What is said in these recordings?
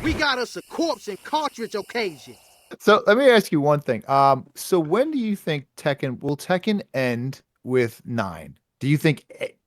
We got us a corpse and cartridge occasion. So let me ask you one thing. So when do you think Tekken end with 9? Do you think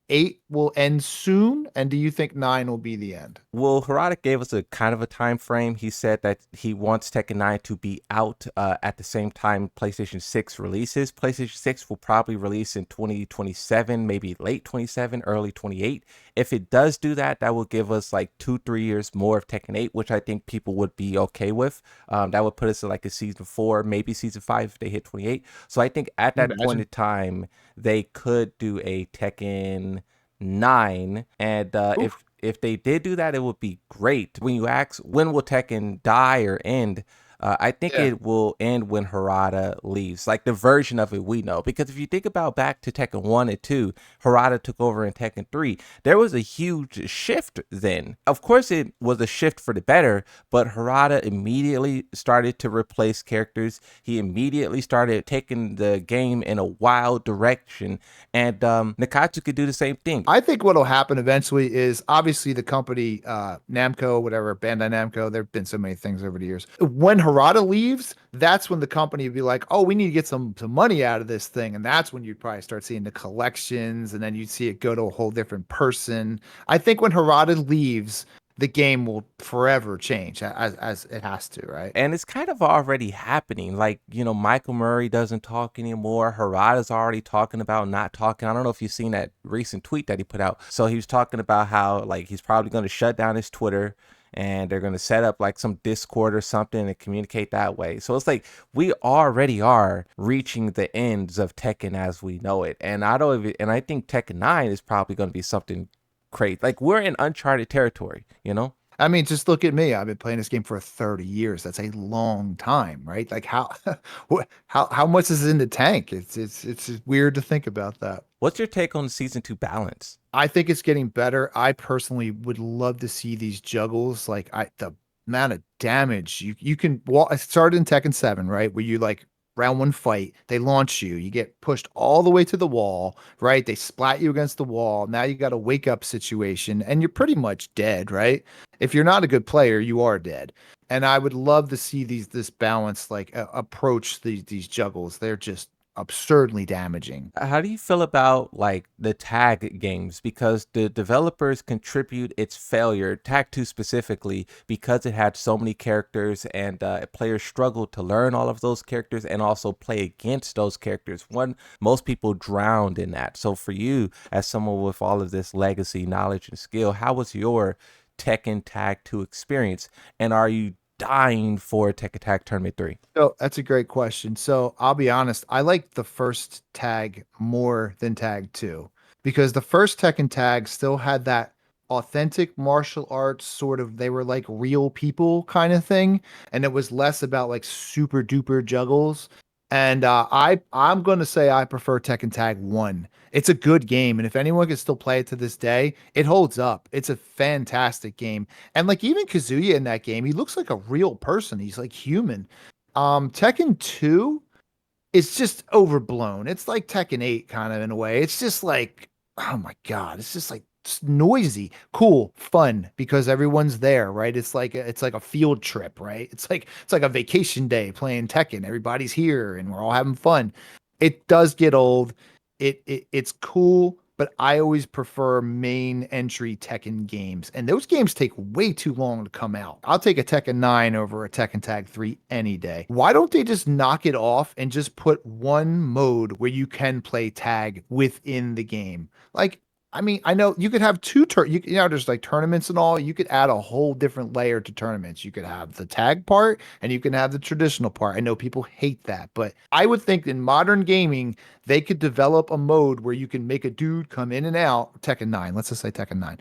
8 will end soon? And do you think 9 will be the end? Well, Harada gave us a kind of a time frame. He said that he wants Tekken 9 to be out at the same time PlayStation 6 releases. PlayStation 6 will probably release in 2027, maybe late 27, early 28. If it does do that, that will give us like 2, 3 years more of Tekken 8, which I think people would be okay with. That would put us at like a season 4, maybe season 5 if they hit 28. So I think at Can you that point imagine? in time, they could do a Tekken 9, and Oof. if they did do that, it would be great. When you ask when will Tekken die or end, I think Yeah. it will end when Harada leaves, like the version of it we know. Because if you think about back to Tekken 1 and 2, Harada took over in Tekken 3, there was a huge shift then. Of course, it was a shift for the better, but Harada immediately started to replace characters. He immediately started taking the game in a wild direction, and Nakatsu could do the same thing. I think what'll happen eventually is obviously the company, Namco, whatever, Bandai Namco, there have been so many things over the years. When Harada leaves, that's when the company would be like, oh, we need to get some money out of this thing. And that's when you'd probably start seeing the collections and then you'd see it go to a whole different person. I think when Harada leaves, the game will forever change as it has to, right? And it's kind of already happening. Like, Michael Murray doesn't talk anymore. Harada's already talking about not talking. I don't know if you've seen that recent tweet that he put out. So he was talking about how, like, he's probably going to shut down his Twitter and they're going to set up like some Discord or something and communicate that way. So it's like we already are reaching the ends of Tekken as we know it. And and I think Tekken 9 is probably going to be something crazy. Like we're in uncharted territory, you know? I mean, just look at me. I've been playing this game for 30 years. That's a long time, right? Like how how much is in the tank? It's just weird to think about that. What's your take on the season 2 balance? I think it's getting better. I personally would love to see these juggles. Like the amount of damage you can walk. I started in Tekken 7, right? Where you like round one fight, they launch you, you get pushed all the way to the wall, right? They splat you against the wall. Now you got a wake up situation, and you're pretty much dead, right? If you're not a good player, you are dead. And I would love to see this balance like approach these juggles. They're just absurdly damaging. How do you feel about like the tag games? Because the developers contribute its failure, Tag 2 specifically, because it had so many characters and players struggled to learn all of those characters and also play against those characters. Most people drowned in that. So for you, as someone with all of this legacy, knowledge, and skill, how was your Tekken Tag 2 experience? And are you dying for Tekken Tag Tournament 3? So that's a great question. So I'll be honest, I like the first tag more than tag two because the first Tekken tag still had that authentic martial arts sort of, they were like real people kind of thing. And it was less about like super duper juggles. And I'm gonna say I prefer Tekken Tag 1. It's a good game, and if anyone can still play it to this day, it holds up. It's a fantastic game. And like even Kazuya in that game, he looks like a real person. He's like human. Tekken 2 is just overblown. It's like Tekken 8 kind of in a way. It's just like, oh my God, it's just like noisy, cool, fun because everyone's there, right? It's like a field trip, right? It's like a vacation day playing Tekken. Everybody's here and we're all having fun. It does get old. It's cool, but I always prefer main entry Tekken games. And those games take way too long to come out. I'll take a Tekken 9 over a Tekken Tag 3 any day. Why don't they just knock it off and just put one mode where you can play tag within the game? Like, I mean, I know you could have there's like tournaments and all. You could add a whole different layer to tournaments. You could have the tag part and you can have the traditional part. I know people hate that, but I would think in modern gaming, they could develop a mode where you can make a dude come in and out. Tekken 9, let's just say Tekken 9.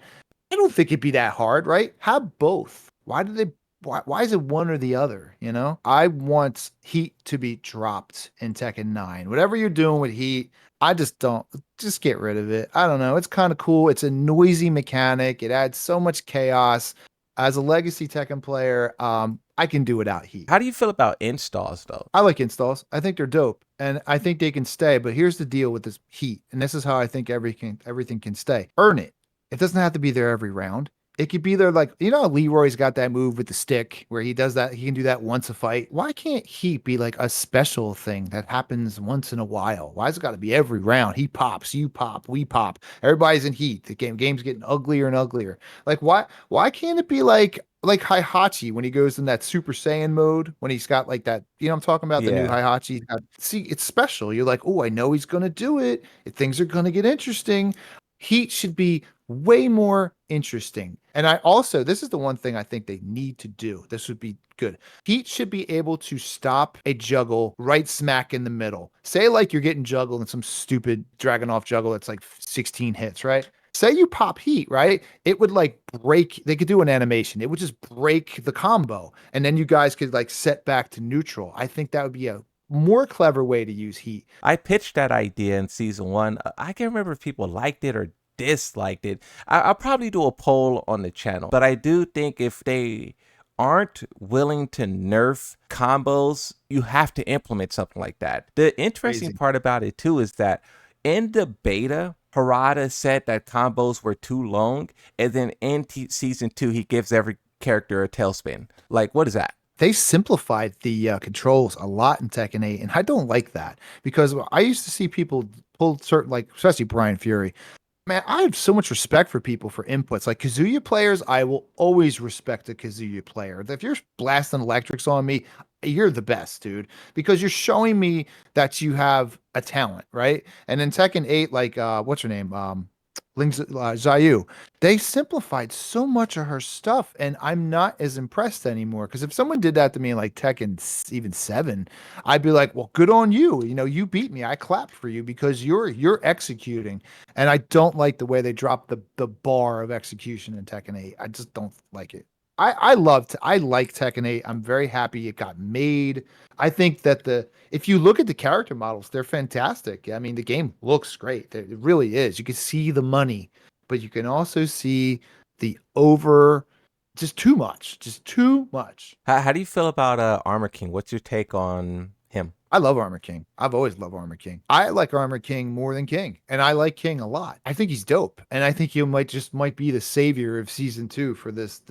I don't think it'd be that hard, right? Have both. Why is it one or the other? You know, I want heat to be dropped in Tekken 9. Whatever you're doing with heat, I just don't just get rid of it. I don't know. It's kind of cool. It's a noisy mechanic. It adds so much chaos. As a legacy Tekken player, I can do without heat. How do you feel about installs though? I like installs. I think they're dope, and I think they can stay. But here's the deal with this heat, and this is how I think everything can stay. Earn it. It doesn't have to be there every round. It could be there like, you know, Leroy's got that move with the stick where he does that. He can do that once a fight. Why can't Heat be like a special thing that happens once in a while? Why's it got to be every round? He pops, you pop, we pop. Everybody's in heat. The game's getting uglier and uglier. Like why can't it be like Heihachi when he goes in that Super Saiyan mode when he's got like that, you know, I'm talking about the new Yeah. Heihachi. See, it's special. You're like, oh, I know he's gonna do it. Things are gonna get interesting. Heat should be way more interesting. And I also, this is the one thing I think they need to do. This would be good. Heat should be able to stop a juggle right smack in the middle. Say like you're getting juggled in some stupid Dragonoff juggle that's like 16 hits, right? Say you pop Heat, right? It would like break, they could do an animation. It would just break the combo. And then you guys could like set back to neutral. I think that would be a more clever way to use Heat. I pitched that idea in season 1. I can't remember if people liked it or disliked it. I'll probably do a poll on the channel, but I do think if they aren't willing to nerf combos, you have to implement something like that. The interesting Crazy. part about it too is that in the beta, Harada said that combos were too long, and then in season 2, he gives every character a tailspin. Like, what is that? They simplified the controls a lot in Tekken 8, and I don't like that because I used to see people pull certain, like especially Brian Fury. Man, I have so much respect for people for inputs. Like Kazuya players, I will always respect a Kazuya player. If you're blasting electrics on me, you're the best, dude, because you're showing me that you have a talent, right? And in Tekken 8, like what's her name? Zayu, they simplified so much of her stuff, and I'm not as impressed anymore. Because if someone did that to me in like Tekken even 7, I'd be like, well, good on you. You know, you beat me. I clapped for you because you're executing. And I don't like the way they dropped the bar of execution in Tekken 8. I just don't like it. I like Tekken 8. I'm very happy it got made. I think that if you look at the character models, they're fantastic. I mean, the game looks great. It really is. You can see the money, but you can also see the over just too much. Just too much. How do you feel about Armor King? What's your take on him? I love Armor King. I've always loved Armor King. I like Armor King more than King, and I like King a lot. I think he's dope, and I think he might be the savior of season 2 for this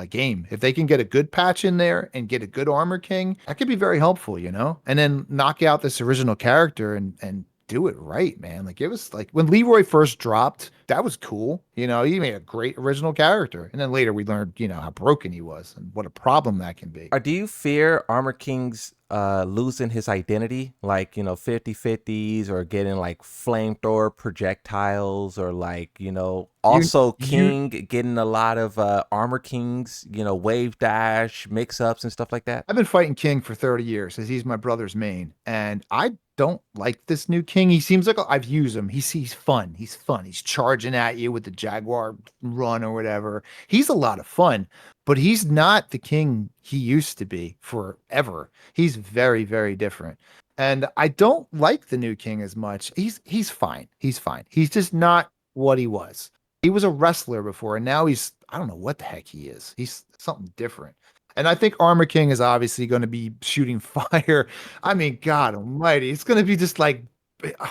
game. If they can get a good patch in there and get a good Armor King, that could be very helpful, you know. And then knock out this original character and do it right, man. Like it was like when Leroy first dropped, that was cool. You know, he made a great original character. And then later we learned, you know, how broken he was and what a problem that can be. Or do you fear Armor King's losing his identity? Like, you know, 50/50s or getting like flamethrower projectiles or like, you know, also King getting a lot of Armor Kings, you know, wave dash mix-ups and stuff like that? I've been fighting King for 30 years as he's my brother's main. And I don't like this new King. He seems like I've used him. He's fun. He's fun. He's charging at you with the Jaguar run or whatever. He's a lot of fun, but he's not the King he used to be forever. He's very, very different. And I don't like the new King as much. He's fine. He's fine. He's just not what he was. He was a wrestler before, and now I don't know what the heck he is. He's something different. And I think Armor King is obviously going to be shooting fire. I mean, God almighty, it's going to be just like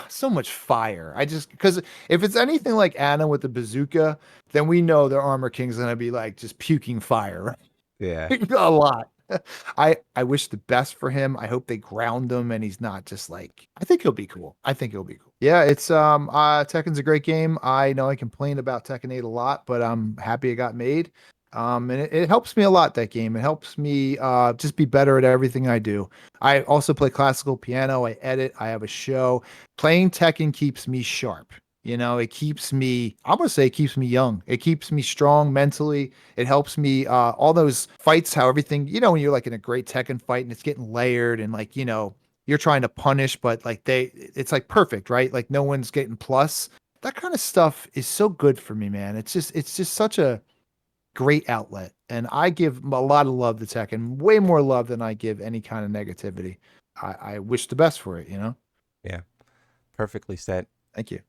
so much fire. Because if it's anything like Anna with the bazooka, then we know the Armor King's going to be like just puking fire. Yeah. A lot. I wish the best for him. I hope they ground him and he's not just like, I think he'll be cool. I think he'll be cool. Yeah, it's Tekken's a great game. I know I complain about Tekken 8 a lot, but I'm happy it got made. And it helps me a lot, that game. It helps me just be better at everything I do. I also play classical piano. I edit. I have a show. Playing Tekken keeps me sharp. You know, it keeps me, I'm going to say it keeps me young. It keeps me strong mentally. It helps me, all those fights, how everything, you know, when you're like in a great Tekken fight and it's getting layered and like, you know, you're trying to punish, but like it's like perfect, right? Like no one's getting plus. That kind of stuff is so good for me, man. It's just such a great outlet. And I give a lot of love to Tekken, way more love than I give any kind of negativity. I wish the best for it, you know? Yeah. Perfectly said. Thank you.